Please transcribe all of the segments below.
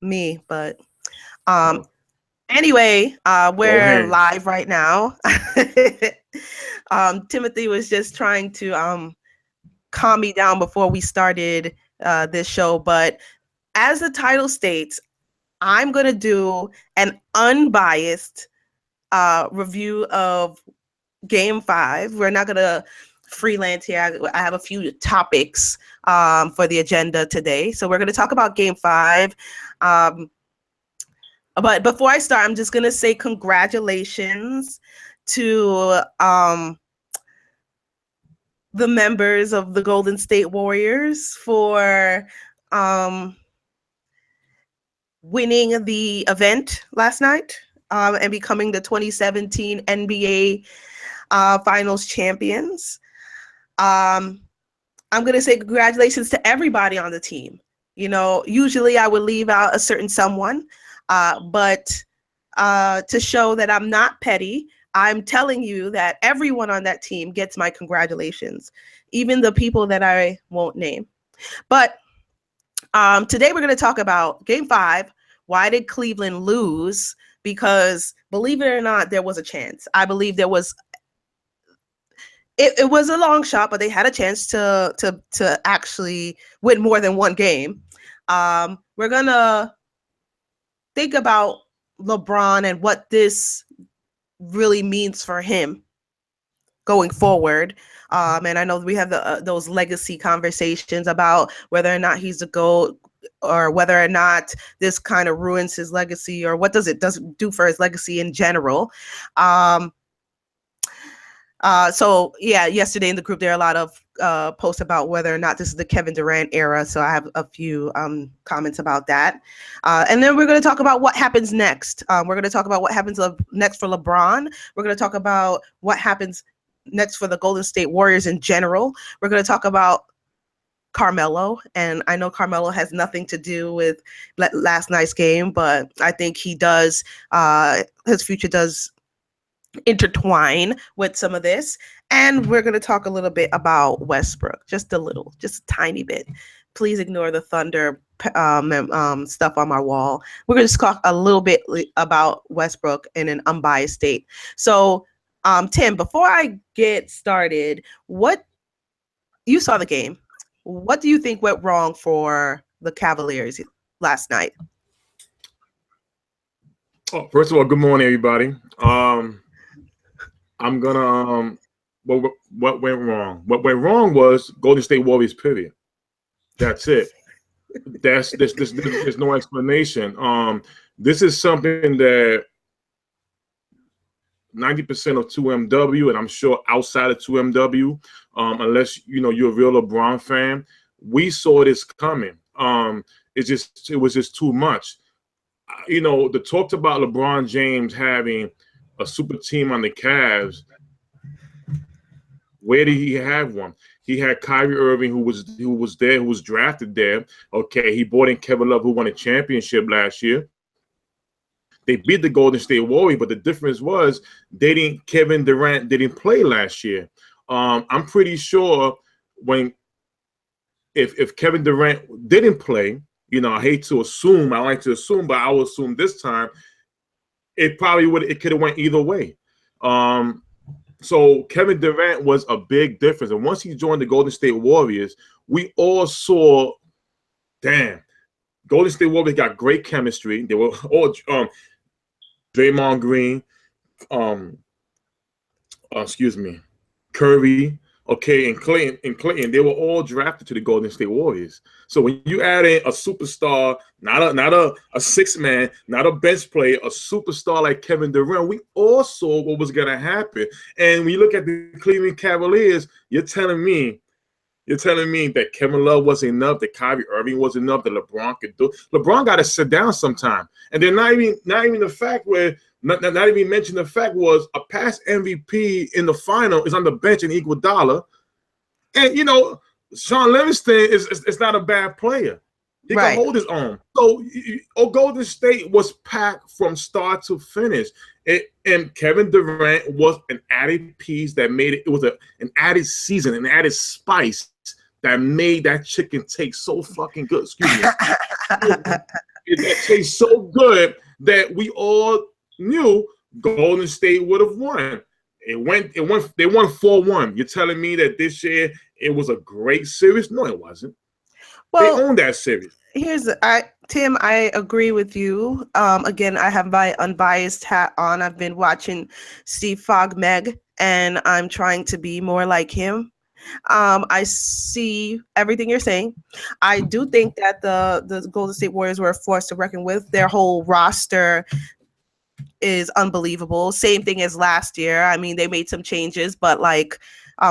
me, but Oh, anyway, go we're ahead. live right now. Timothy was just trying to calm me down before we started this show, but as the title states, I'm going to do an unbiased review of Game 5. We're not going to freelance here. I have a few topics for the agenda today. So we're going to talk about Game 5. Um, but before I start, I'm just going to say congratulations to the members of the Golden State Warriors for um, winning the event last night and becoming the 2017 NBA Finals champions. Um, I'm going to say congratulations to everybody on the team. You know, usually I would leave out a certain someone, but to show that I'm not petty, I'm telling you that everyone on that team gets my congratulations, even the people that I won't name. But today we're going to talk about Game 5. Why did Cleveland lose? Because believe it or not, there was a chance. I believe there was it was a long shot, but they had a chance to actually win more than one game. We're gonna think about LeBron and what this really means for him going forward. And I know we have those legacy conversations about whether or not he's the GOAT or whether or not this kind of ruins his legacy or what doesn't do for his legacy in general. Um, so yeah, yesterday in the group there are a lot of posts about whether or not this is the Kevin Durant era. So I have a few comments about that, and then we're going to talk about what happens next. We're going to talk about what happens next for LeBron. We're going to talk about what happens next for the Golden State Warriors in general. We're going to talk about Carmelo, and I know Carmelo has nothing to do with last night's game, but I think he does. His future does intertwine with some of this. And we're going to talk a little bit about Westbrook, just a little, just a tiny bit. Please ignore the thunder stuff on my wall. We're going to talk a little bit about Westbrook in an unbiased state. So, Tim, before I get started, what you saw the game? What do you think went wrong for the Cavaliers last night? Oh, first of all, good morning, everybody. I'm gonna what went wrong? What went wrong was Golden State Warriors. Period. That's it. There's no explanation. This is something that 90% of 2MW, and I'm sure outside of 2MW, unless you're a real LeBron fan, we saw this coming. It was just too much. The talks about LeBron James having a super team on the Cavs. Where did he have one? He had Kyrie Irving, who was there, who was drafted there. Okay, he brought in Kevin Love, who won a championship last year. They beat the Golden State Warriors, but the difference was Kevin Durant didn't play last year. I'm pretty sure if Kevin Durant didn't play, I hate to assume, I like to assume, but I will assume this time it could have went either way. So Kevin Durant was a big difference. And once he joined the Golden State Warriors, we all saw, damn, Golden State Warriors got great chemistry. They were all Draymond Green, excuse me, Curry, okay, and Clayton, they were all drafted to the Golden State Warriors. So when you add in a superstar, not a six-man, not a bench player, a superstar like Kevin Durant, we all saw what was gonna happen. And when you look at the Cleveland Cavaliers, you're telling me that Kevin Love wasn't enough, that Kyrie Irving wasn't enough, that LeBron could do. LeBron got to sit down sometime. And then not even the fact where not even mention the fact was a past MVP in the final is on the bench in Iguodala. And Sean Livingston is not a bad player. He can hold his own. So Golden State was packed from start to finish. And Kevin Durant was an added piece that made it. It was an added season, an added spice that made that chicken taste so fucking good. Excuse me. that tastes so good that we all knew Golden State would have won. They won 4-1. You're telling me that this year it was a great series? No, it wasn't. They Well, owned that series. Tim, I agree with you. Again, I have my unbiased hat on. I've been watching Steve Fogg Meg, and I'm trying to be more like him. I see everything you're saying. I do think that the Golden State Warriors were a force to reckon with. Their whole roster is unbelievable. Same thing as last year. I mean, they made some changes, but like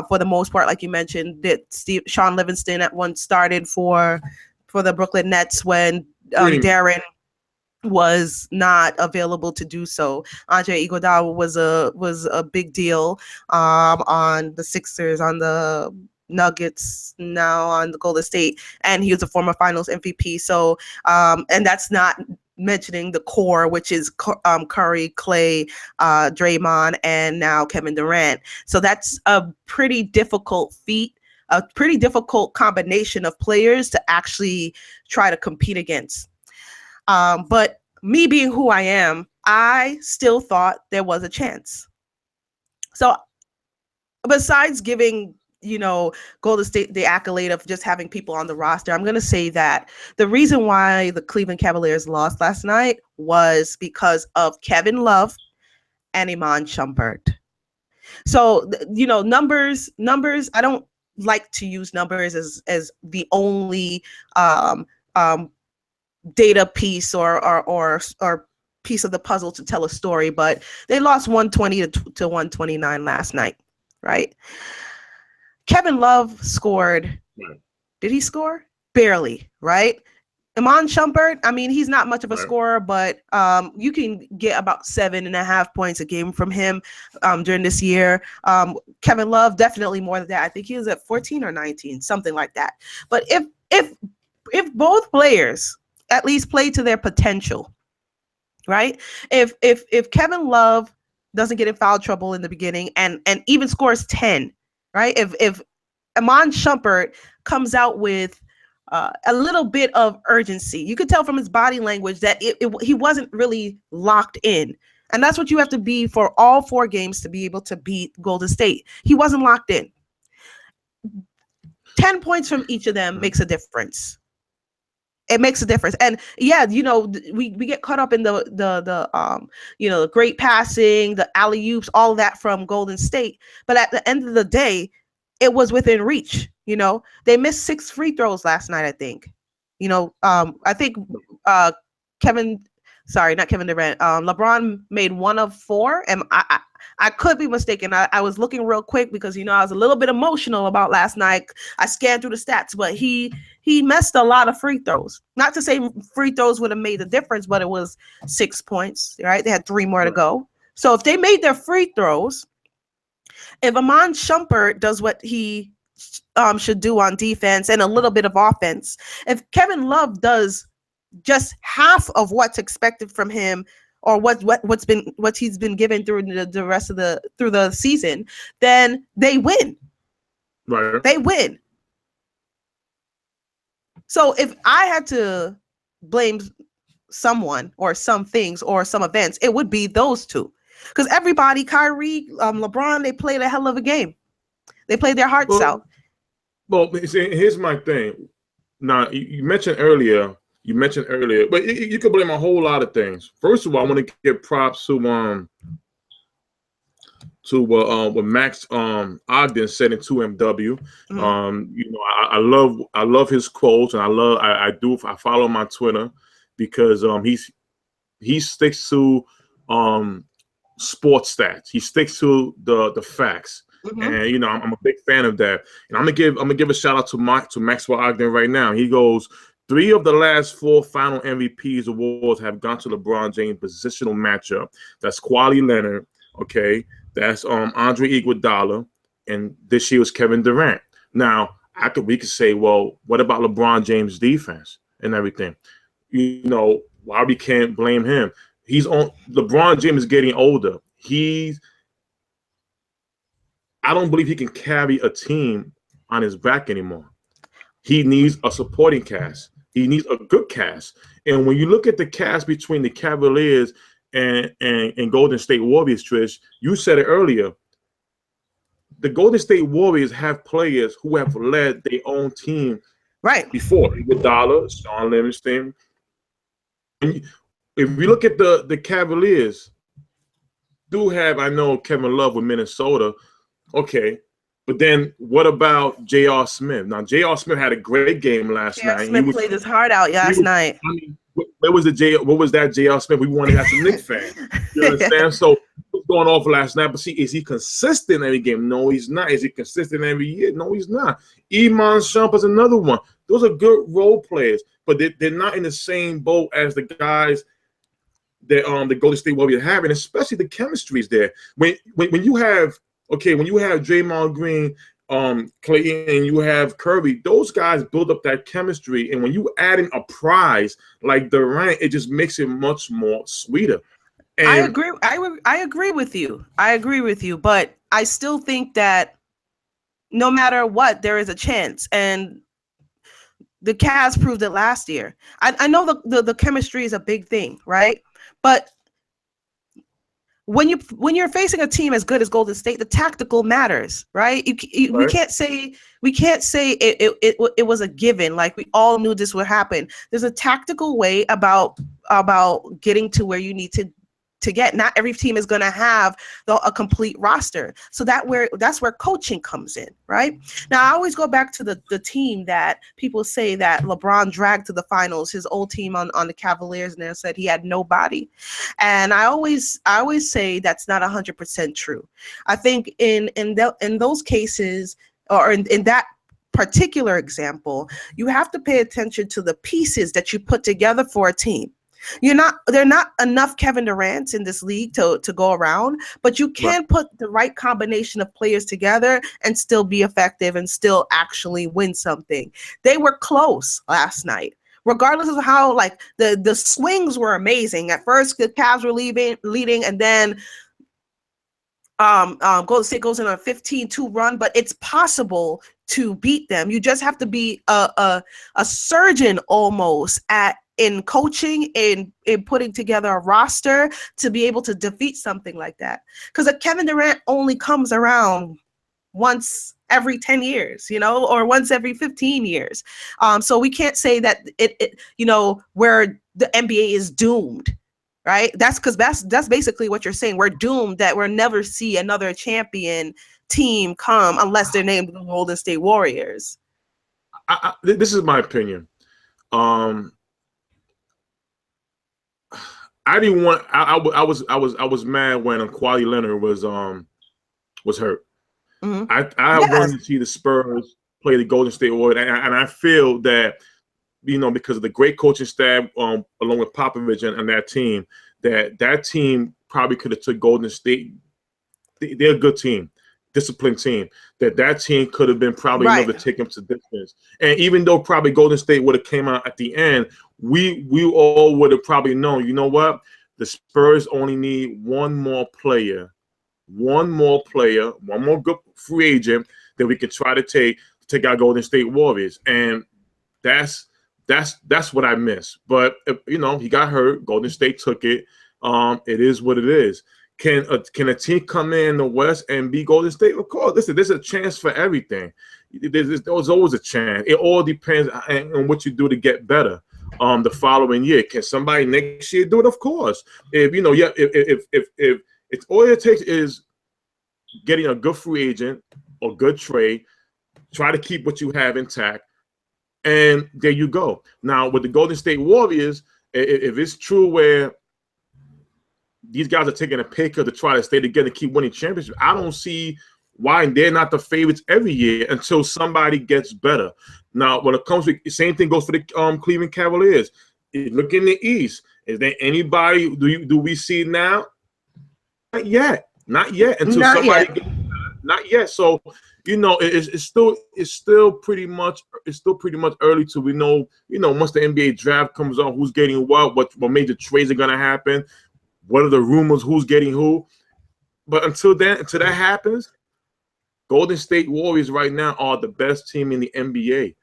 for the most part, like you mentioned, that Sean Livingston at once started for the Brooklyn Nets when Darren was not available to do so. Andre Iguodala was a big deal on the Sixers, on the Nuggets, now on the Golden State, and he was a former Finals MVP. So, and that's not mentioning the core, which is Curry, Clay, Draymond, and now Kevin Durant. So that's a pretty difficult feat, a pretty difficult combination of players to actually try to compete against. But me being who I am, I still thought there was a chance. So besides giving, Golden State the accolade of just having people on the roster, I'm going to say that the reason why the Cleveland Cavaliers lost last night was because of Kevin Love and Iman Shumpert. So, numbers, I don't like to use numbers as the only data piece or piece of the puzzle to tell a story, but they lost 120 to 129 last night, right? Kevin Love scored. Did he score? Barely, right? Iman Shumpert, I mean, he's not much of a scorer, but you can get about 7.5 points a game from him during this year. Kevin Love, definitely more than that. I think he was at 14 or 19, something like that. But if both players at least play to their potential, right? If Kevin Love doesn't get in foul trouble in the beginning and even scores 10, right? If Iman Shumpert comes out with a little bit of urgency, you could tell from his body language that he wasn't really locked in. And that's what you have to be for all 4 games to be able to beat Golden State. He wasn't locked in. 10 points from each of them makes a difference. It makes a difference. And yeah, we get caught up in the great passing, the alley-oops, all that from Golden State. But at the end of the day, it was within reach. They missed 6 free throws last night, I think. I think not Kevin Durant. LeBron made 1 of 4, and I could be mistaken. I was looking real quick because I was a little bit emotional about last night. I scanned through the stats, but he missed a lot of free throws. Not to say free throws would have made a difference, but it was 6 points, right? They had 3 more to go. So if they made their free throws, if Iman Shumpert does what he should do on defense and a little bit of offense, if Kevin Love does just half of what's expected from him, or what he's been given through the rest of the season, then they win. Right. They win. So if I had to blame someone or some things or some events, it would be those two. Because everybody, Kyrie, LeBron, they played a hell of a game. They played their hearts out. Well, here's my thing. Now, you mentioned earlier, but you could blame a whole lot of things. First of all, I want to give props to what Max Ogden said in 2MW. I love his quotes, and I follow him on Twitter because he sticks to sports stats. He sticks to the facts. And I'm a big fan of that. And I'm gonna give a shout out to Maxwell Ogden right now. He goes, 3 of the last 4 final MVPs awards have gone to LeBron James positional matchup. That's Kawhi Leonard, okay? That's Andre Iguodala, and this year was Kevin Durant. Now, we could say, well, what about LeBron James' defense and everything? Why we can't blame him? LeBron James is getting older. I don't believe he can carry a team on his back anymore. He needs a supporting cast. He needs a good cast. And when you look at the cast between the Cavaliers and Golden State Warriors, Trish, you said it earlier. The Golden State Warriors have players who have led their own team Right. before. Iguodala, Sean Livingston. If we look at the Cavaliers, do have, I know, Kevin Love with Minnesota. Okay. But then what about J.R. Smith? Now, J.R. Smith had a great game last J.R. night. Smith played his heart out last night. I mean, where was what was that J.R. Smith we wanted as a Knicks fan? You understand? So he was going off last night, but see, is he consistent every game? No, he's not. Is he consistent every year? No, he's not. Iman Shumpert is another one. Those are good role players, but they're not in the same boat as the guys that the Golden State Warriors have, and especially the chemistry is there. When you have Draymond Green, Clayton, and you have Curry, those guys build up that chemistry. And when you add in a prize like Durant, it just makes it much more sweeter. And I agree. I agree with you. I agree with you, but I still think that no matter what, there is a chance. And the Cavs proved it last year. I know the chemistry is a big thing, right? But when you're facing a team as good as Golden State, the tactical matters, right? Right. We can't say it was a given. Like we all knew this would happen. There's a tactical way about getting to where you need to get. Not every team is going to have a complete roster. So that's where coaching comes in, right? Now, I always go back to the team that people say that LeBron dragged to the finals, his old team on the Cavaliers, and they said he had nobody. And I always say that's not 100% true. I think in those cases, or in that particular example, you have to pay attention to the pieces that you put together for a team. There are not enough Kevin Durants in this league to go around, but you can put the right combination of players together and still be effective and still actually win something. They were close last night, regardless of how like the swings were amazing. At first, the Cavs were leading, and then Golden State goes in on a 15-2 run, but it's possible to beat them. You just have to be a surgeon almost in coaching, in putting together a roster to be able to defeat something like that. Because a Kevin Durant only comes around once every 10 years, or once every 15 years. So we can't say that where the NBA is doomed, right? That's because that's basically what you're saying. We're doomed that we'll never see another champion team come unless they're named the Golden State Warriors. This is my opinion. I didn't want. I was mad when Kawhi Leonard was hurt. Mm-hmm. I wanted to see the Spurs play the Golden State Warriors, and I feel that because of the great coaching staff, along with Popovich and that team, that team probably could have took Golden State. They're a good team, disciplined team. That team could have been probably able to take them to distance. And even though probably Golden State would have came out at the end, we all would have probably known, you know what? The Spurs only need one more player, one more good free agent that we can try to take our Golden State Warriors. And that's what I miss. But he got hurt. Golden State took it. It is what it is. Can a team come in the West and beat Golden State? Of course. Listen, there's a chance for everything. There's always a chance. It all depends on what you do to get better. The following year, can somebody next year do it? Of course. If it's all it takes is getting a good free agent or good trade, try to keep what you have intact, and there you go. Now with the Golden State Warriors, if it's true where these guys are taking a pay cut to try to stay together and keep winning championships, I don't see why they're not the favorites every year until somebody gets better. Now, when it comes to the same thing goes for the Cleveland Cavaliers. Look in the East. Is there anybody do we see now? Not yet. Until not somebody yet. gets better. Not yet. So it's still pretty much early to we know once the NBA draft comes on, who's getting what major trades are gonna happen. What are the rumors? Who's getting who? But until that happens, Golden State Warriors right now are the best team in the NBA.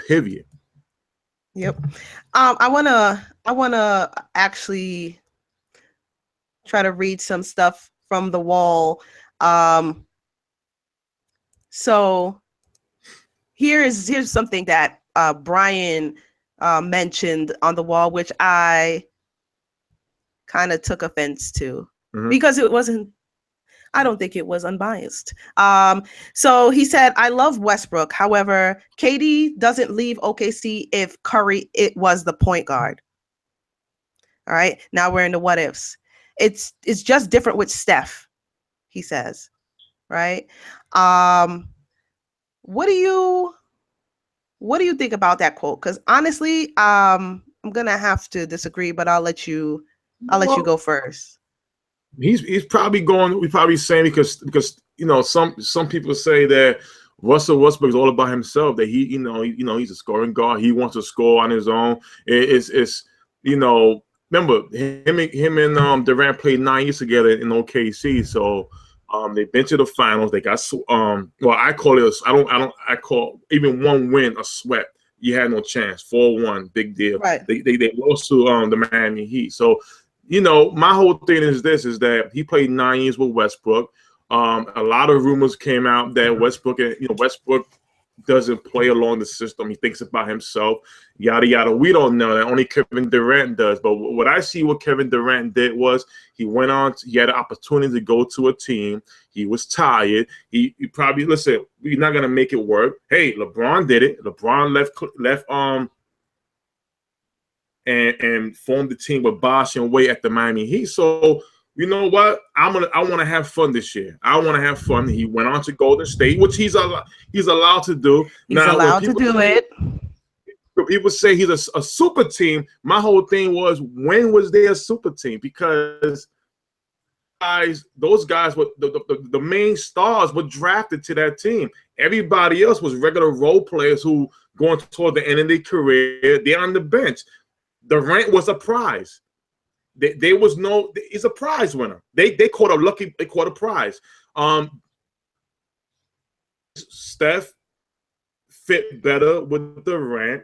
Period. Yep. I wanna actually try to read some stuff from the wall. Um, so here's something that Brian mentioned on the wall, which I kind of took offense to Hmm. because it wasn't. I don't think it was unbiased. So he said, "I love Westbrook. However, KD doesn't leave OKC if Curry it was the point guard. All right. Now we're in the what ifs. It's just different with Steph." He says, right? Um, what do you what do you think about that quote? Because honestly, I'm gonna have to disagree, but I'll let you Well, go first. he's probably going. We probably saying because some people say that Russell Westbrook is all about himself. That he's a scoring guard. He wants to score on his own. It's remember him and Durant played 9 years together in OKC. So they've been to the finals. They got well, I call it I call even one win a sweat. You had no chance. 4-1, big deal. Right. They lost to the Miami Heat. So my whole thing is this: is that he played 9 years with Westbrook. A lot of rumors came out that Westbrook doesn't play along the system. He thinks about himself, yada yada. We don't know that. Only Kevin Durant does. But what I see, what Kevin Durant did was he went on. He had an opportunity to go to a team. He was tired. He probably listen. We're not gonna make it work. Hey, LeBron did it. LeBron left and formed the team with Bosh and Wade at the Miami Heat. So you know what? I want to have fun this year. I want to have fun. He went on to Golden State, which he's allowed to do. He's Now, allowed to do it. when people say he's a super team, my whole thing was when was there a super team? Because those guys were the main stars were drafted to that team. Everybody else was regular role players who going toward the end of their career. They're on the bench. Durant was a prize. There was no. He's a prize winner. They caught a lucky. They caught a prize. Steph fit better with Durant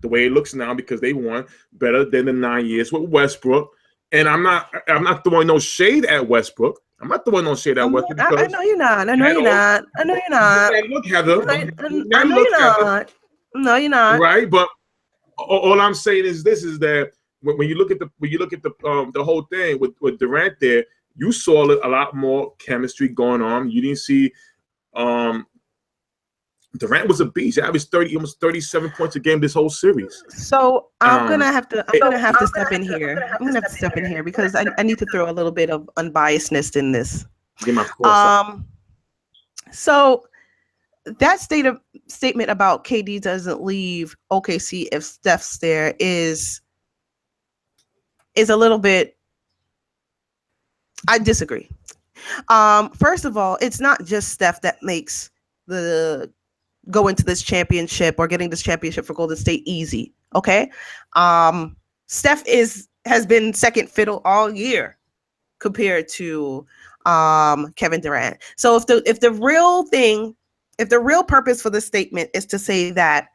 the way it looks now because they won better than the 9 years with Westbrook. And I'm not throwing no shade at Westbrook. I'm not throwing no shade at Westbrook I because know you're not. I know you're had all not. I know you're not. look Heather, I know look you're Heather, not. No, you're not. right? But all I'm saying is this: is that when you look at the whole thing with Durant there, you saw a lot more chemistry going on. You didn't see um, Durant was a beast. He averaged almost 37 points a game this whole series. So I'm Um, gonna have to I'm it, gonna have to step in here. I'm gonna have to step in here because I need to throw a little bit of unbiasedness in this. Get my course up. Um, so that statement about KD doesn't leave OKC if Steph's there is a little bit. I disagree. First of all, it's not just Steph that makes the go into this championship or getting this championship for Golden State easy. Okay. Steph has been second fiddle all year compared to Kevin Durant. So if the real purpose for the statement is to say that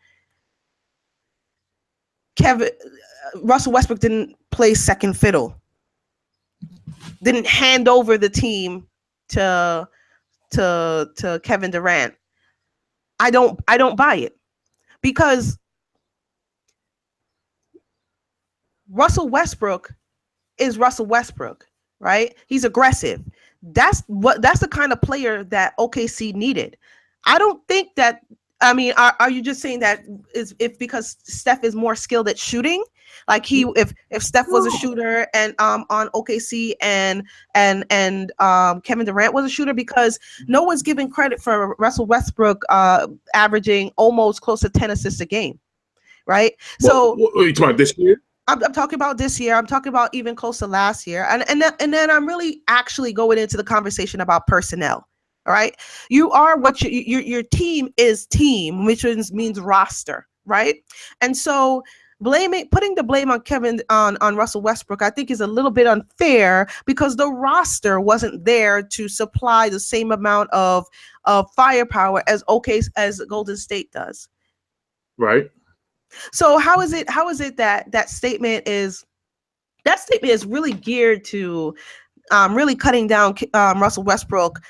Kevin Russell Westbrook didn't play second fiddle, didn't hand over the team to Kevin Durant, I don't buy it because Russell Westbrook is Russell Westbrook, right? He's aggressive. That's the kind of player that OKC needed. I don't think that. I mean, are you just saying that is if because Steph is more skilled at shooting? Like if Steph was a shooter and on OKC and Kevin Durant was a shooter, because no one's giving credit for Russell Westbrook averaging almost close to 10 assists a game, right? So what are you talking about this year? I'm talking about this year. I'm talking about even close to last year, and then I'm really actually going into the conversation about personnel. All right, you are what your team is team, which means roster, right? And so putting the blame on Russell Westbrook, I think is a little bit unfair because the roster wasn't there to supply the same amount of firepower as Golden State does. Right. So how is it that that statement is really geared to really cutting down Russell Westbrook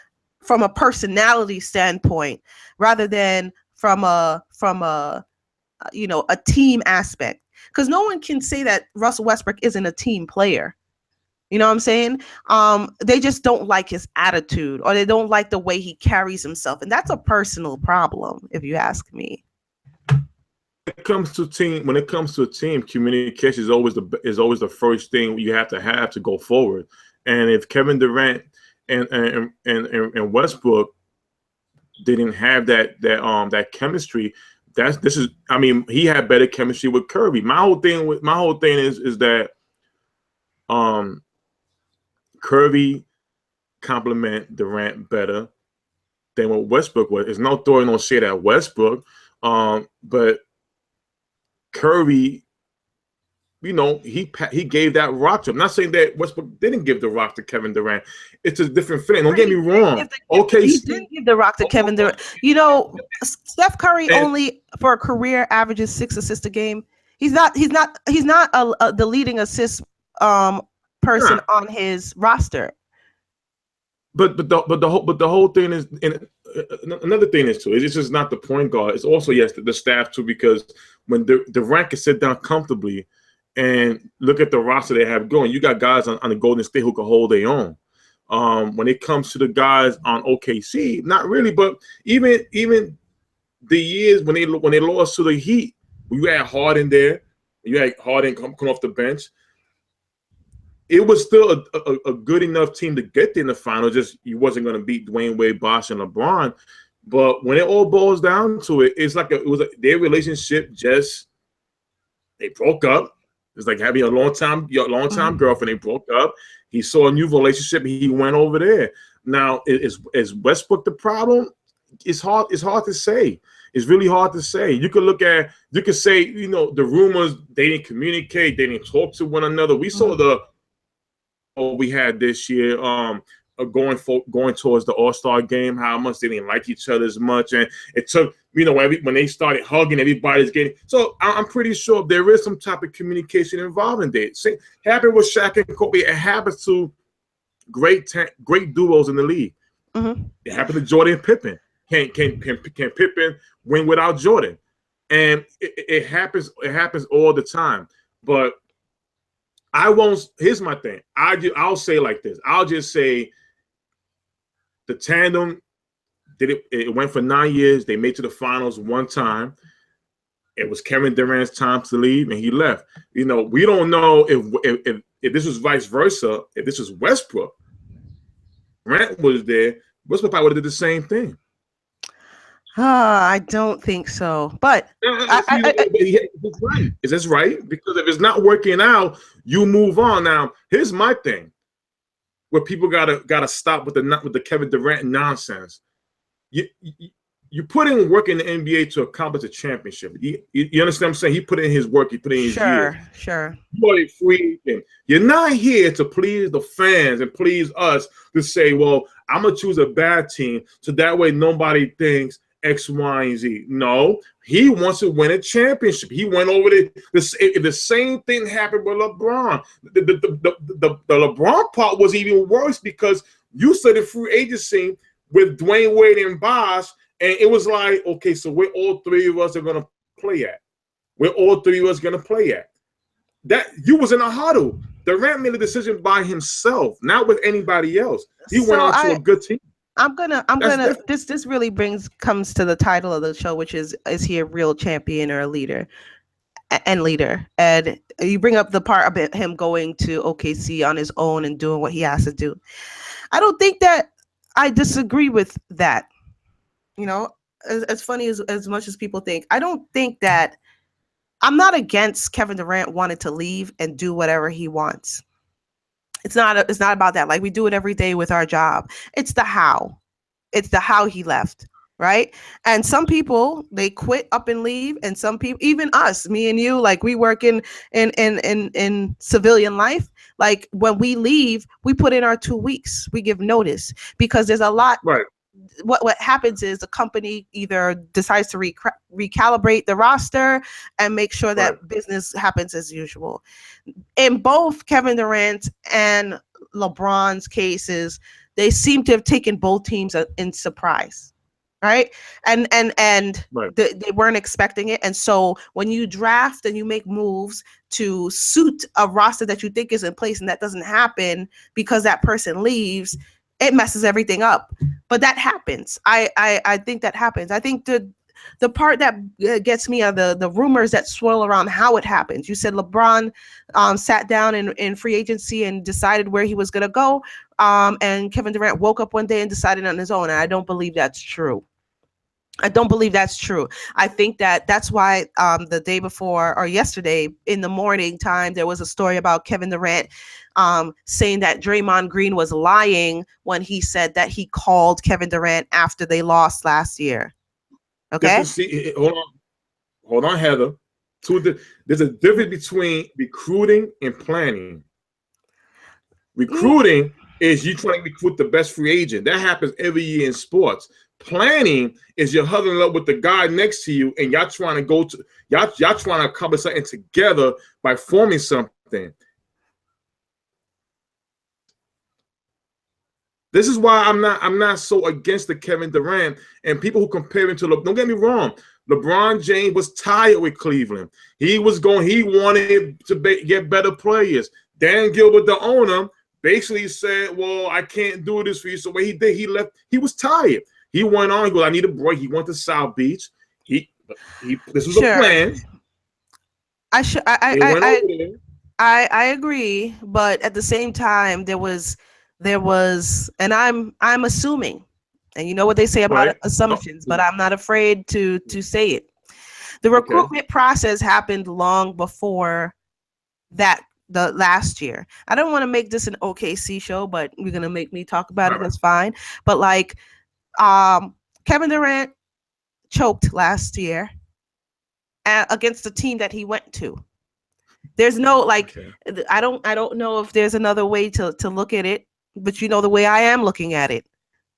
from a personality standpoint rather than from a a team aspect, because no one can say that Russell Westbrook isn't a team player. You know what I'm saying? They just don't like his attitude, or they don't like the way he carries himself, and that's a personal problem, if you ask me. When it comes to a team, communication is always the first thing you have to go forward. And if Kevin Durant and Westbrook didn't have that chemistry, this is, I mean, he had better chemistry with Kirby. My whole thing is that um Kirby compliment Durant better than what Westbrook was. It's no throwing no shade at Westbrook, but Curry, he gave that rock to him. I'm not saying that Westbrook didn't give the rock to Kevin Durant. It's a different feeling. Don't get me wrong. Okay, He didn't give the rock to Kevin Durant. Steph Curry only for a career averages 6 assists a game. He's not the leading assist person on his roster. But the whole thing is, and another thing is too, it's just not the point guard. It's also, yes, the staff too, because when Durant can sit down comfortably and look at the roster they have going, you got guys on the Golden State who can hold their own. When it comes to the guys on OKC, not really, but even the years when they lost to the Heat, you had Harden there, you had Harden come off the bench. It was still a good enough team to get there in the final. Just you wasn't going to beat Dwayne Wade, Bosh, and LeBron. But when it all boils down to it, it's like their relationship just they broke up. It's like having a long time girlfriend. They broke up. He saw a new relationship. He went over there. Now, is Westbrook the problem? It's hard. It's hard to say. It's really hard to say. You could say, the rumors, they didn't communicate, they didn't talk to one another. We saw we had this year, going towards the All-Star game, how much they didn't like each other as much, and it took, when they started hugging, everybody's getting. So I'm pretty sure there is some type of communication involved in that. It happened with Shaq and Kobe. It happens to great duos in the league. Mm-hmm. It happened to Jordan and Pippen. Can Pippen win without Jordan? And it happens. It happens all the time. But I won't. Here's my thing. I'll say like this. I'll just say the tandem did it. It went for 9 years. They made to the finals one time. It was Kevin Durant's time to leave, and he left. We don't know if this was vice versa. If this was Westbrook, Durant was there, Westbrook probably would have did the same thing. I don't think so. But it's right. Is this right? Because if it's not working out, you move on. Now, here's my thing: where people gotta stop with the Kevin Durant nonsense. You put in work in the NBA to accomplish a championship. You understand what I'm saying? He put in his work. He put in his years. Sure. You are a free agent. You're not here to please the fans and please us to say, well, I'm going to choose a bad team so that way nobody thinks X, Y, and Z. No, he wants to win a championship. He went over the same thing happened with LeBron. The LeBron part was even worse because you started free agency with Dwayne Wade and Bosh, and it was like, okay, so where all three of us are going to play at? Where all three of us going to play at? That you was in a huddle. Durant made a decision by himself, not with anybody else. He went on to a good team. This really comes to the title of the show, which is he a real champion or a leader? And leader. And you bring up the part about him going to OKC on his own and doing what he has to do. I don't think that I disagree with that. As funny as much as people think, I don't think that I'm not against Kevin Durant wanting to leave and do whatever he wants. It's not about that. Like, we do it every day with our job. It's the how he left, right? And some people, they quit up and leave, and some people, even us, me and you, like, we work in civilian life. Like, when we leave, we put in our 2 weeks. We give notice because there's a lot. Right. what happens is the company either decides to recalibrate the roster and make sure Right. that business happens as usual. In both Kevin Durant and LeBron's cases, they seem to have taken both teams in surprise, right? And Right. they weren't expecting it. And so when you draft and you make moves to suit a roster that you think is in place and that doesn't happen because that person leaves, it messes everything up. But that happens. I think that happens. I think the part that gets me are the rumors that swirl around how it happens. You said LeBron sat down in free agency and decided where he was going to go. And Kevin Durant woke up one day and decided on his own. And I don't believe that's true. I don't believe that's true. I think that's why the day before or yesterday in the morning time, there was a story about Kevin Durant saying that Draymond Green was lying when he said that he called Kevin Durant after they lost last year. Okay? Hold on, Heather. There's a difference between recruiting and planning. Recruiting is you trying to recruit the best free agent. That happens every year in sports. Planning is you're huddling up with the guy next to you and y'all trying to accomplish something together by forming something. This is why I'm not so against the Kevin Durant and people who compare him to LeBron. Don't get me wrong. LeBron James was tired with Cleveland. He wanted to get better players. Dan Gilbert, the owner, basically said, well, I can't do this for you. So what he did, he left. He was tired. He went on. He goes, I need a break. He went to South Beach. This was a plan. I agree, but at the same time, there was, and I'm assuming, and you know what they say about assumptions, but I'm not afraid to say it. The recruitment process happened long before that. The last year. I don't want to make this an OKC show, but you're gonna make me talk about it. That's fine. But like, Kevin Durant choked last year against the team that he went to. There's no like, I don't know if there's another way to look at it, but you know the way I am looking at it.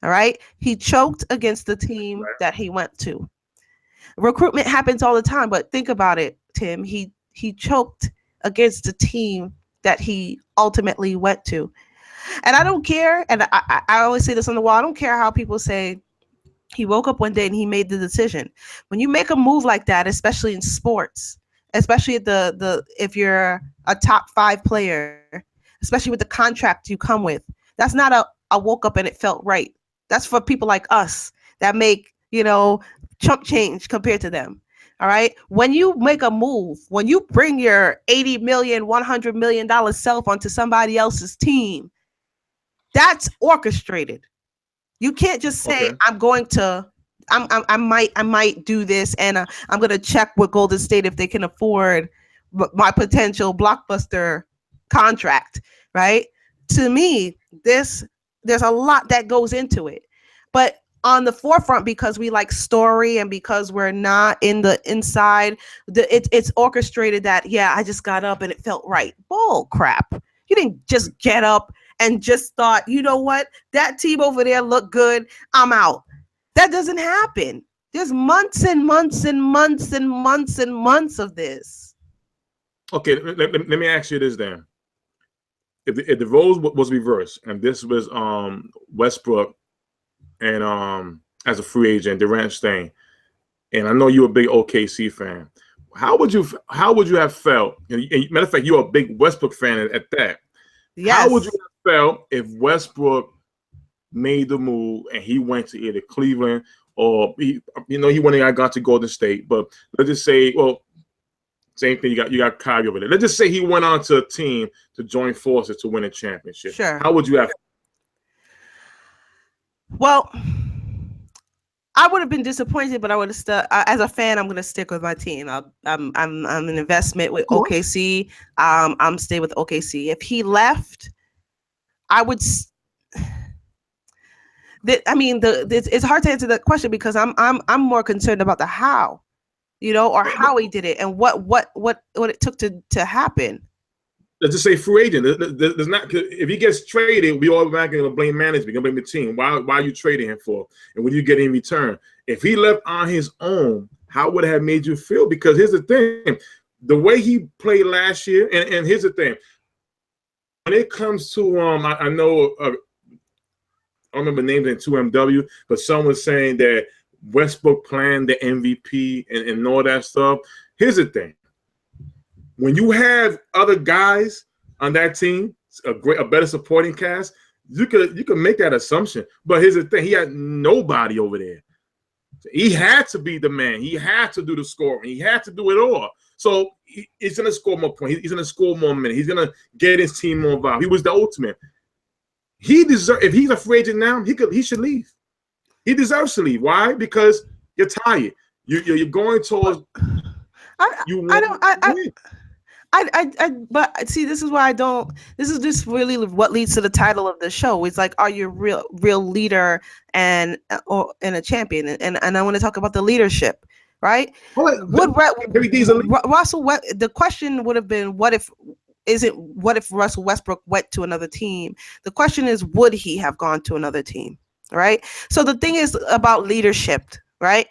All right, he choked against the team that he went to. Recruitment happens all the time, but think about it, Tim. He choked against the team that he ultimately went to. And I don't care, and I always say this on the wall, I don't care how people say he woke up one day and he made the decision. When you make a move like that, especially in sports, especially at if you're a top 5 player, especially with the contract you come with, that's not a woke up and it felt right. That's for people like us that make, chump change compared to them. All right. When you make a move, when you bring your $80 million, $100 million self onto somebody else's team, that's orchestrated. You can't just say, I might do this and I'm going to check with Golden State if they can afford my potential blockbuster contract. Right. To me, there's a lot that goes into it. But on the forefront, because we like story and because we're not in the inside, it's orchestrated that, I just got up and it felt right. Bull crap. You didn't just get up and just thought, you know what, that team over there looked good, I'm out. That doesn't happen. There's months and months and months and months and months of this. Okay, let me ask you this then. If the roles was reversed and this was Westbrook and as a free agent, Durant staying, and I know you're a big OKC fan, how would you have felt? And matter of fact, you're a big Westbrook fan at that. Yes. How would you have felt if Westbrook made the move and he went to either Cleveland or he went and got to Golden State? But let's just say, well, same thing. You got Kyrie over there. Let's just say he went on to a team to join forces to win a championship. Sure. How would you have? Well, I would have been disappointed, but I would have stuck. As a fan, I'm going to stick with my team. I'm an investment with OKC. I'm stay with OKC. If he left, I would. It's hard to answer that question because I'm more concerned about the how, or how he did it and what it took to happen. let's just say free agent. There's not, if he gets traded, we all back going to blame management, going to blame the team. Why are you trading him for? And what do you get in return? If he left on his own, how would it have made you feel? Because here's the thing, the way he played last year, and here's the thing, when it comes to I know I don't remember names in 2MW, but someone was saying that Westbrook planned the MVP and all that stuff. Here's the thing. When you have other guys on that team, a better supporting cast, you could make that assumption. But here's the thing: he had nobody over there. He had to be the man. He had to do the scoring. He had to do it all. So he's gonna score more points. He's gonna score more minutes. He's gonna get his team more involved. He was the ultimate. He deserves. If he's a free agent now, he should leave. He deserves to leave. Why? Because you're tired. You're going towards. But see, this is why I don't. This is just really what leads to the title of the show. It's like, are you a real leader and a champion? And I want to talk about the leadership, right? Well, Russell? The question would have been, what if Russell Westbrook went to another team? The question is, would he have gone to another team? Right. So the thing is about leadership, right?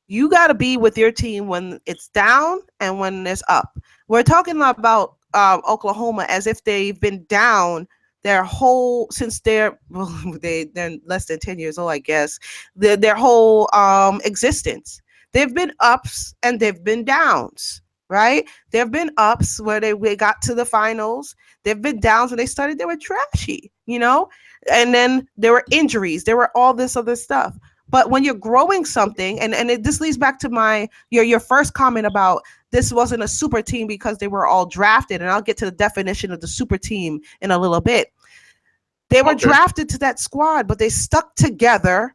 You got to be with your team when it's down and when it's up. We're talking about Oklahoma as if they've been down their whole they're less than 10 years old, I guess. Their whole existence. They've been ups and they've been downs, right? There've been ups where they got to the finals. There've been downs when they were trashy, and then there were injuries. There were all this other stuff. But when you're growing something, and this leads back to your first comment about this wasn't a super team because they were all drafted, and I'll get to the definition of the super team in a little bit. They were drafted to that squad, but they stuck together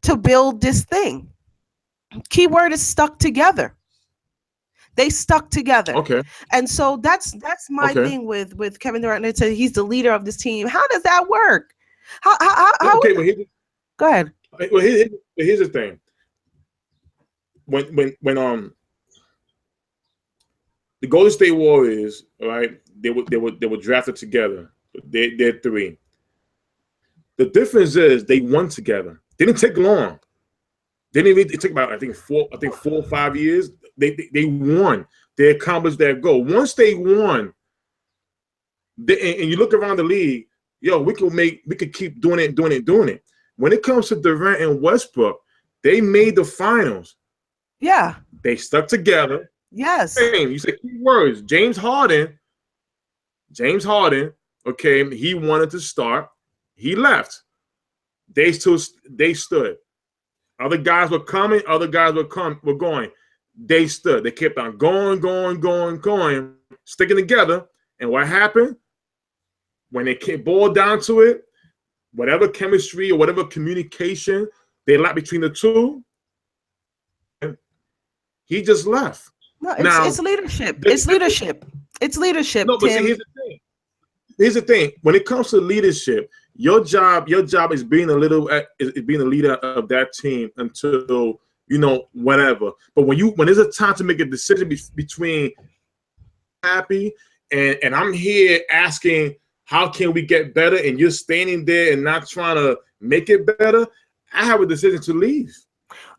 to build this thing. Keyword is stuck together. They stuck together. Okay. And so that's my thing with Kevin Durant. He's the leader of this team. How does that work? How go ahead. Well, here's the thing. When the Golden State Warriors, right? They were drafted together. They're three. The difference is they won together. They didn't take long. It took about I think 4 or 5 years. They won. They accomplished their goal. Once they won, and you look around the league, we could keep doing it. When it comes to Durant and Westbrook, they made the finals. Yeah. They stuck together. Yes. You said key words. James Harden, okay, he wanted to start. He left. They stood. Other guys were coming, were going. They stood. They kept on going, sticking together. And what happened? When they boiled down to it, whatever chemistry or whatever communication they lacked between the two, he just left. No, it's leadership. It's leadership. It's leadership. No, but see, here's the thing. When it comes to leadership, your job is being a leader of that team until whatever. But when there's a time to make a decision between happy and I'm here asking, how can we get better? And you're standing there and not trying to make it better. I have a decision to leave.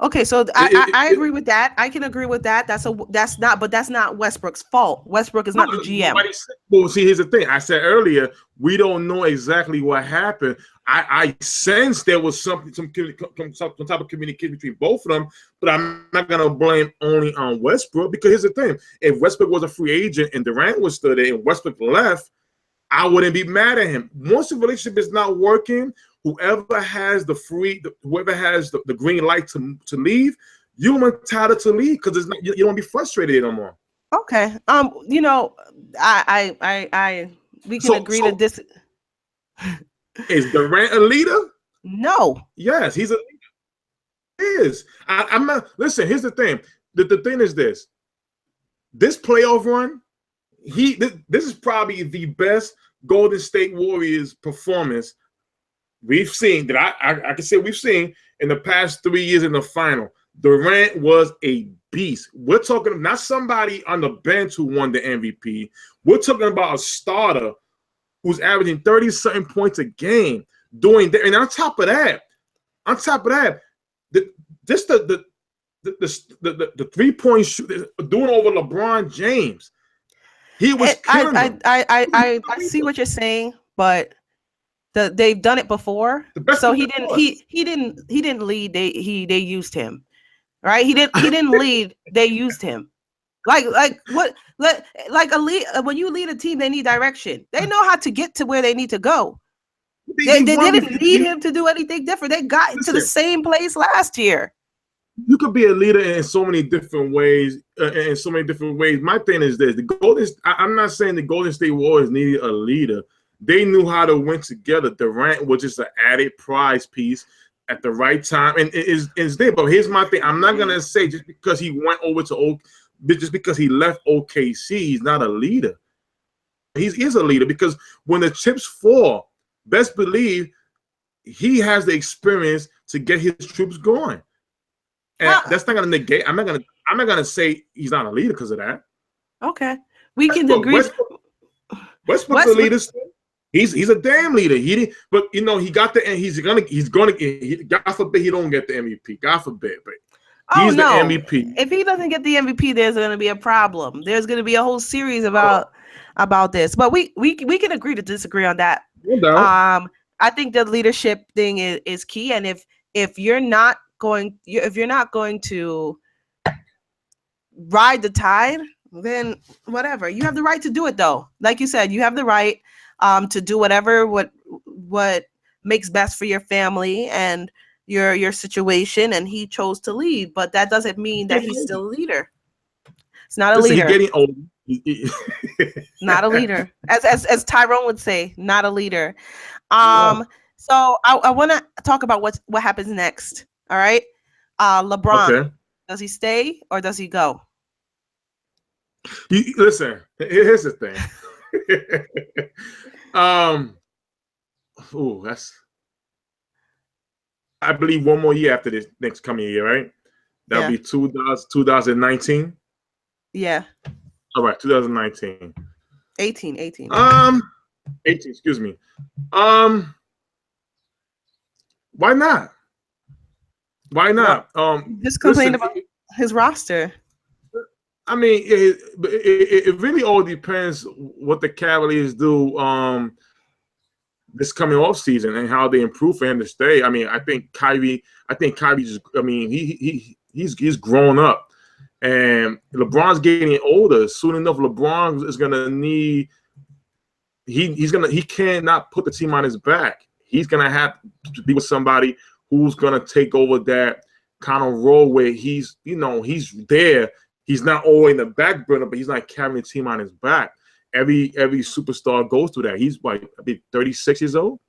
Okay, so I agree with that. I can agree with that. That's not Westbrook's fault. Westbrook is not the GM. Well, see, here's the thing. I said earlier, we don't know exactly what happened. I sense there was some type of communication between both of them, but I'm not gonna blame only on Westbrook, because here's the thing: if Westbrook was a free agent and Durant was still there and Westbrook left, I wouldn't be mad at him. Once the relationship is not working, whoever has the green light to leave, you're entitled to leave, because you don't want to be frustrated no more. Okay. We can agree to this. Is Durant a leader? No. Yes, he's a leader. He is. I'm not. Listen, here's the thing. The thing is this. This playoff run, this is probably the best Golden State Warriors performance we've seen, that I can say we've seen in the past 3 years in the final. Durant was a beast. We're talking not somebody on the bench who won the MVP. We're talking about a starter who's averaging 30-something points a game, doing that. And on top of that, the just the 3-point shoot doing over LeBron James. He was killing them. I see what you're saying, but they've done it before. So he didn't lead. They used him. Right? He didn't lead. They used him. Like what? Like a lead. When you lead a team, they need direction. They know how to get to where they need to go. They didn't need him to do anything different. They got to the same place last year. You could be a leader in so many different ways. My thing is this: I'm not saying the Golden State Warriors needed a leader. They knew how to win together. Durant was just an added prize piece at the right time, and it's there. But here's my thing: I'm not gonna say just because he went over to just because he left OKC, he's not a leader. He is a leader because when the chips fall, best believe he has the experience to get his troops going. And that's not gonna negate. I'm not gonna say he's not a leader because of that. Okay, we can agree. Westbrook's a leader. He's a damn leader. He didn't, but he got the. He's gonna. God forbid he don't get the MVP. God forbid, but he's the MVP. If he doesn't get the MVP, there's gonna be a problem. There's gonna be a whole series about this. But we can agree to disagree on that. No doubt. I think the leadership thing is key, and if you're not going to ride the tide, then whatever. You have the right to do it, though. Like you said, you have the right to do whatever what makes best for your family and your situation. And he chose to lead, but that doesn't mean that he's still a leader. It's not a leader. He's getting old. Not a leader, as Tyrone would say, not a leader. So I want to talk about what happens next. All right, LeBron. Okay. Does he stay or does he go? Listen, here's the thing. I believe one more year after this next coming year, right? That'll be 2019. Yeah. All right, 2019. 18. 18, excuse me. Why not? Why not? Just complain about his roster. I mean, it really all depends what the Cavaliers do this coming off season and how they improve for him to stay. I mean, I think Kyrie just, I mean, he's grown up, and LeBron's getting older. Soon enough, LeBron is gonna need. He cannot put the team on his back. He's gonna have to be with somebody who's gonna take over that kind of role where he's there. He's not always in the back burner, but he's not carrying the team on his back. Every superstar goes through that. He's like, I think 36 years old.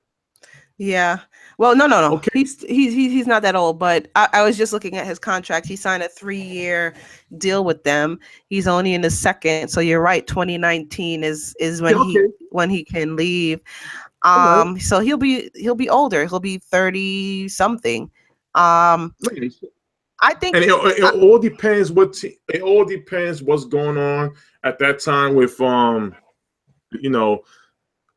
Yeah. Well, no. Okay. He's not that old, but I was just looking at his contract. He signed a 3-year deal with them. He's only in his second, so you're right. 2019 is when he can leave. So he'll be older. He'll be 30 something. I think, and it all depends what's going on at that time with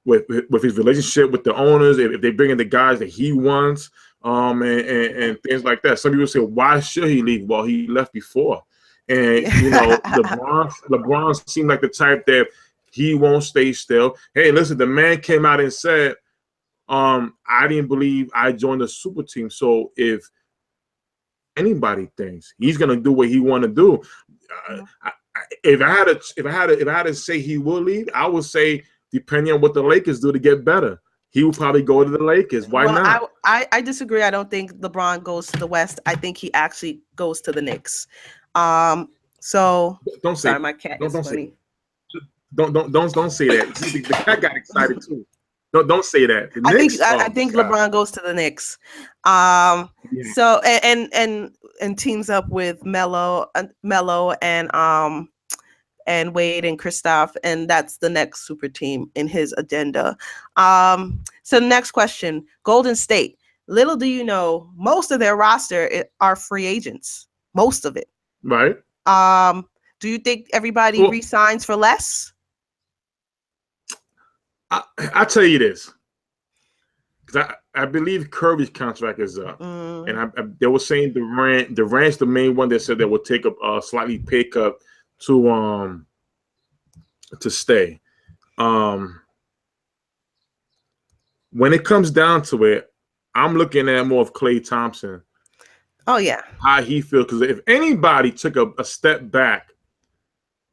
with his relationship with the owners, if they bring in the guys that he wants, and things like that. Some people say, why should he leave? Well, he left before, and LeBron seemed like the type that he won't stay still. Hey, listen, the man came out and said, I didn't believe I joined the super team, so if anybody thinks he's gonna do what he want to do, if I had to say he will leave, I would say depending on what the Lakers do to get better, he will probably go to the Lakers. Why not? I disagree. I don't think LeBron goes to the West. I think he actually goes to the Knicks. So don't say my cat is funny. Don't say that. The cat got excited too. Don't say that. I think LeBron goes to the Knicks. So and teams up with Melo and Wade and Kristaps, and that's the next super team in his agenda. So the next question, Golden State. Little do you know, most of their roster are free agents. Most of it. Right. Do you think everybody Well, resigns for less? I tell you this, because I believe Kirby's contract is up, and Mm. they were saying Durant's the main one that said they would take a slightly pay cut to stay. Um, when it comes down to it, I'm looking at more of Klay Thompson, Oh yeah, how he feels. Because if anybody took a step back,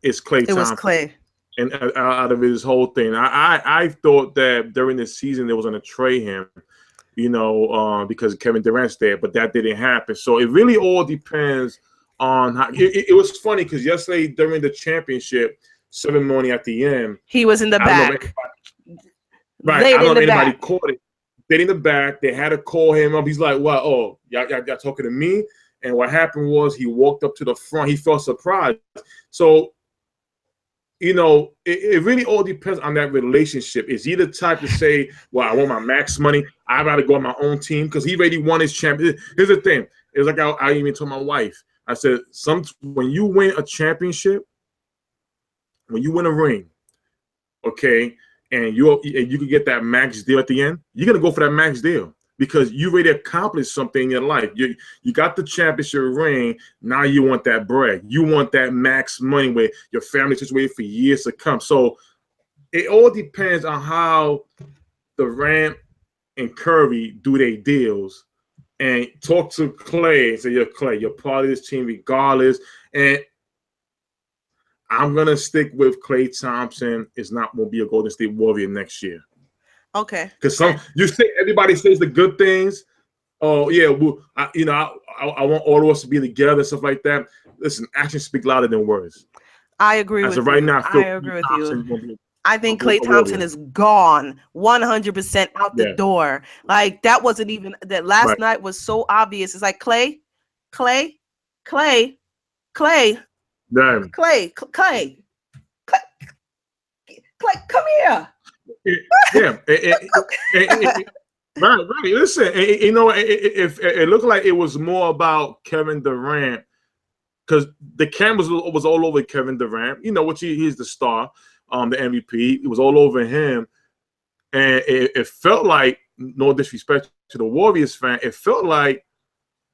it's Klay it was Thompson. Clay. And out of his whole thing, I thought that during the season they was going to trade him, because Kevin Durant's there, but that didn't happen. So it really all depends on how. It was funny because yesterday during the championship ceremony at the end, He was in the I don't know if back, right, I laid don't in know the if anybody back. caught it. They in the back, they had to call him up. He's like, "What? Oh, y'all talking to me?" And what happened was he walked up to the front. He felt surprised. So it really all depends on that relationship. Is he the type to say, well, I want my max money, I gotta go on my own team because he already won his championship? Here's the thing. It's like I even told my wife, I said, when you win a championship, when you win a ring, okay, and you can get that max deal at the end, you're gonna go for that max deal because you already accomplished something in your life. You got the championship ring. Now you want that bread. You want that max money where your family's just waiting for years to come. So it all depends on how Durant and Curry do their deals. And talk to Clay and say, "You're Clay. You're part of this team regardless." And I'm gonna stick with Klay Thompson. Is not gonna be a Golden State Warrior next year. Okay. Because you say everybody says the good things. Oh yeah, well, I want all of us to be together and stuff like that. Listen, actions speak louder than words. I agree As of with right you. now, I I feel agree Klay with you. Thompson is gonna be I think Klay a Thompson Warrior. is gone 100% out the Yeah, door. Like that wasn't even that last right. night was so obvious. It's like Clay, Clay, Clay, Clay, Damn. Clay, Clay, Clay, Clay, come here. Yeah. Right, right. Listen, it looked like it was more about Kevin Durant because the cameras was all over Kevin Durant, which he's the star, the MVP. It was all over him. And it felt like, no disrespect to the Warriors fan, it felt like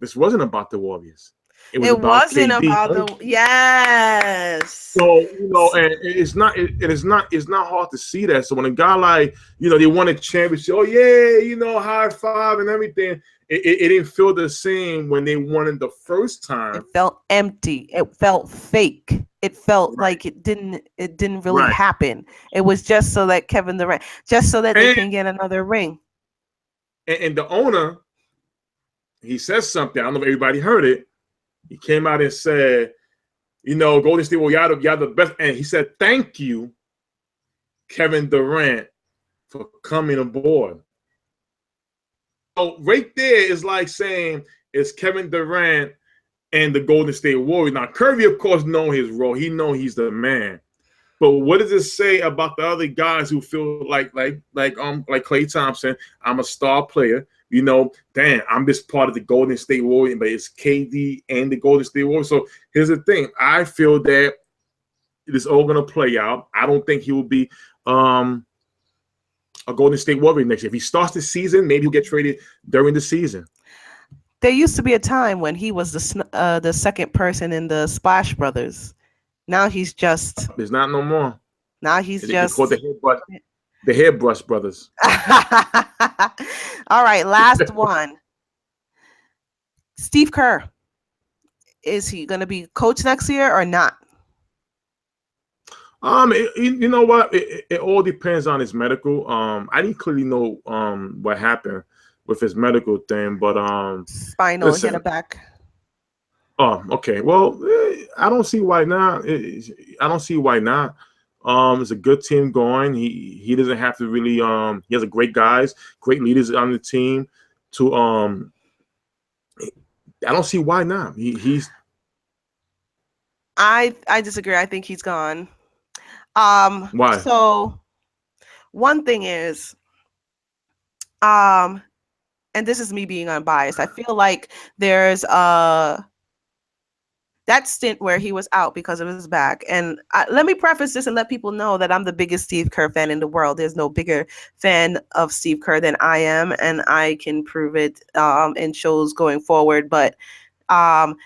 this wasn't about the Warriors. It was It about wasn't KD. about the yes. So, and it's not hard to see that. So when a guy like, they won a championship, oh yeah, high five and everything. It didn't feel the same when they won it the first It time. felt empty. It felt fake. It felt Right. like it didn't really Right. happen. It was just so that Kevin Durant, just so that they And can get another ring. and the owner, he says something. I don't know if everybody heard it. He came out and said, Golden State, well, y'all the best. And he said, thank you, Kevin Durant, for coming aboard. So right there is like saying it's Kevin Durant and the Golden State Warriors. Now, Curry, of course, know his role. He know he's the man. But what does it say about the other guys who feel like Klay Thompson? I'm a star player. Damn, I'm just part of the Golden State Warriors, but it's KD and the Golden State Warriors. So here's the thing. I feel that it is all going to play out. I don't think he will be a Golden State Warrior next year. If he starts the season, maybe he'll get traded during the season. There used to be a time when he was the second person in the Splash Brothers. Now he's just. There's not no more. Now he's It's called just. the Hairbrush Brothers. All right, last one. Steve Kerr. Is he going to be coach next year or not? You know what? It all depends on his medical. I didn't clearly know what happened with his medical thing, but Spinal hit a back. Oh, okay. Well, I don't see why not. I don't see why not. It's a good team going. He doesn't have to really. He has a great guys, great leaders on the team. I don't see why not. He's. I disagree. I think he's gone. Why? So one thing is, and this is me being unbiased. I feel like there's that stint where he was out because of his back. And let me preface this and let people know that I'm the biggest Steve Kerr fan in the world. There's no bigger fan of Steve Kerr than I am, and I can prove it in shows going forward. But um,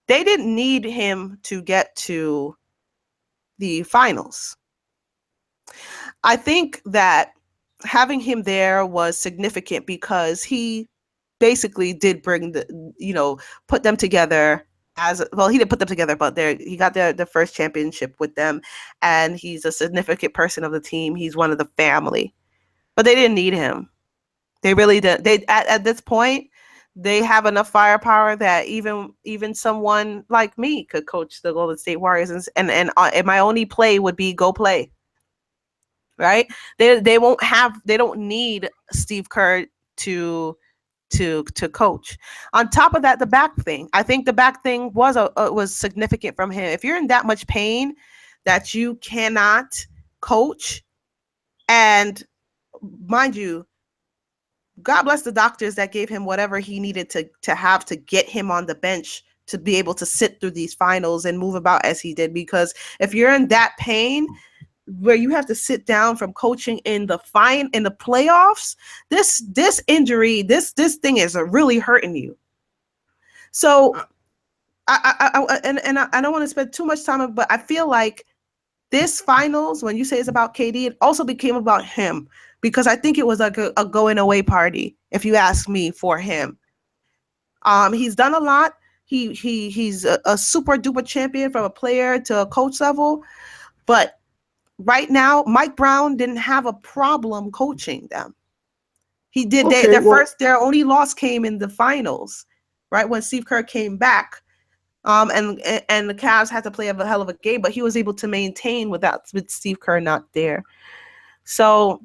they didn't need him to get to the finals. I think that having him there was significant because he basically did bring put them together as well. He didn't put them together, but he got the first championship with them, and he's a significant person of the team. He's one of the family, but they didn't need him. They really did. They at this point, they have enough firepower that even someone like me could coach the Golden State Warriors, and my only play would be go play. Right? They don't need Steve Kerr to coach. On top of that, the back thing. I think the back thing was significant from him. If you're in that much pain that you cannot coach, and mind you, God bless the doctors that gave him whatever he needed to have to get him on the bench to be able to sit through these finals and move about as he did. Because if you're in that pain where you have to sit down from coaching in the playoffs, this injury, this thing is really hurting you. So I don't want to spend too much time, but I feel like this finals, when you say it's about KD, it also became about him, because I think it was like a going away party, if you ask me, for him. He's done a lot. He's a super duper champion from a player to a coach level, but right now, Mike Brown didn't have a problem coaching them. He did. Okay, their only loss came in the finals, right, when Steve Kerr came back, and the Cavs had to play a hell of a game, but he was able to maintain with Steve Kerr not there. So,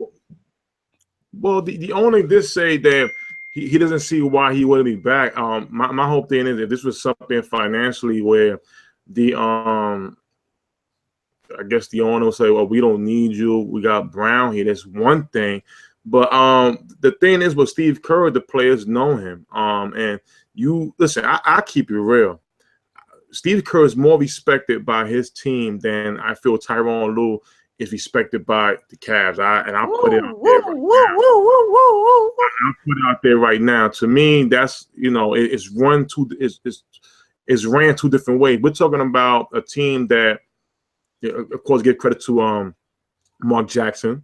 well, the owner did say that he doesn't see why he wouldn't be back. My whole thing is that this was something financially where the I guess the owner will say, well, we don't need you. We got Brown here. That's one thing. But the thing is with Steve Kerr, the players know him. And you listen, I keep it real. Steve Kerr is more respected by his team than I feel Tyronn Lue is respected by the Cavs. I'll put it out there right now. I'll put it out there right now. To me, that's, it's ran two different ways. We're talking about a team that, of course, give credit to Mark Jackson,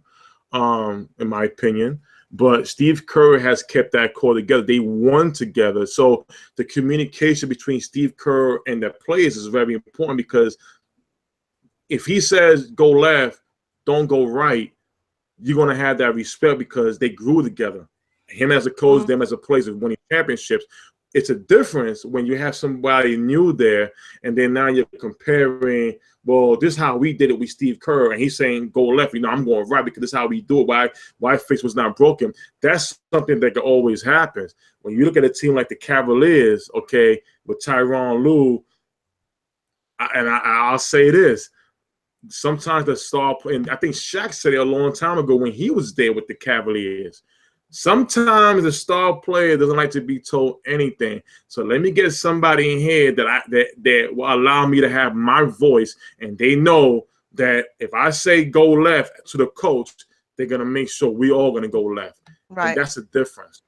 in my opinion. But Steve Kerr has kept that core together. They won together. So the communication between Steve Kerr and the players is very important, because if he says go left, don't go right, you're going to have that respect because they grew together. Him as a coach, them as a player, winning championships. It's a difference when you have somebody new there, and then now you're comparing, well, this is how we did it with Steve Kerr, and he's saying go left. I'm going right because this is how we do it. Why face was not broken. That's something that always happens. When you look at a team like the Cavaliers, okay, with Tyronn Lue, and I'll say this, sometimes the star player, and I think Shaq said it a long time ago when he was there with the Cavaliers, sometimes the star player doesn't like to be told anything. So let me get somebody in here that will allow me to have my voice, and they know that if I say go left to the coach, they're gonna make sure we all gonna go left. Right. And that's the difference.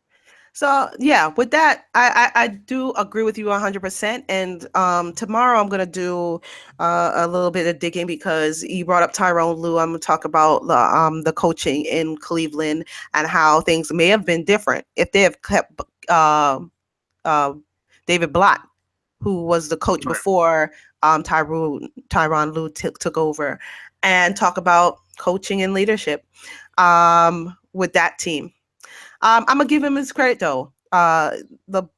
So yeah, with that, I do agree with you 100%. And tomorrow I'm gonna do a little bit of digging, because you brought up Tyronn Lue. I'm gonna talk about the coaching in Cleveland and how things may have been different if they have kept David Blatt, who was the coach before Tyronn Lue took over, and talk about coaching and leadership with that team. I'm gonna give him his credit though. The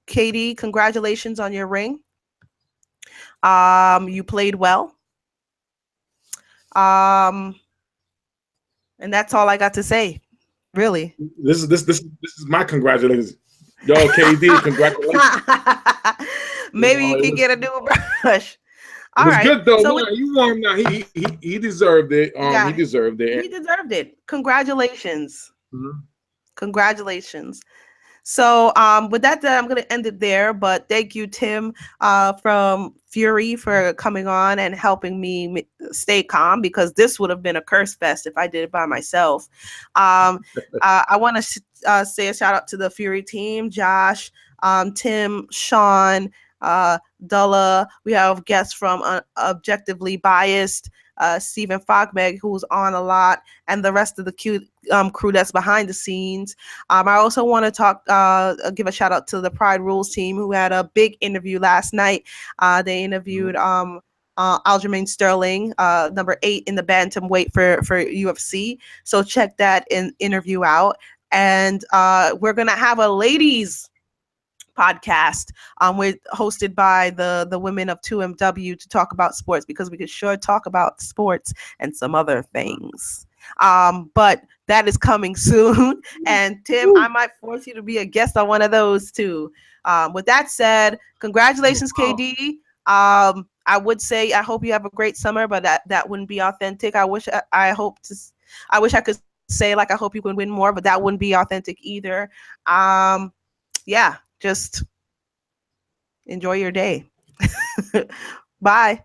KD, congratulations on your ring. You played well. And that's all I got to say. Really. This is my congratulations. Yo, KD, congratulations. Maybe you can get a new brush. All right. Good though. So you won now. He deserved it. He deserved it. He deserved it. Congratulations. Mm-hmm. Congratulations. So with that, I'm going to end it there. But thank you, Tim, from Fury, for coming on and helping me stay calm, because this would have been a curse fest if I did it by myself. I want to say a shout out to the Fury team: Josh, Tim, Sean, Dulla. We have guests from Objectively Biased, Stephen Fogmeg, who's on a lot, and the rest of the crew that's behind the scenes. I also want to give a shout out to the Pride Rules team, who had a big interview last night. They interviewed Aljamain Sterling, number 8 in the bantamweight for UFC. So check that interview out. And we're gonna have a ladies podcast with hosted by the women of 2MW to talk about sports, because we could sure talk about sports and some other things. But that is coming soon. And Tim, I might force you to be a guest on one of those too. With that said, congratulations, KD. I would say I hope you have a great summer, but that wouldn't be authentic. I wish I could say like I hope you can win more, but that wouldn't be authentic either. Yeah, just enjoy your day. Bye.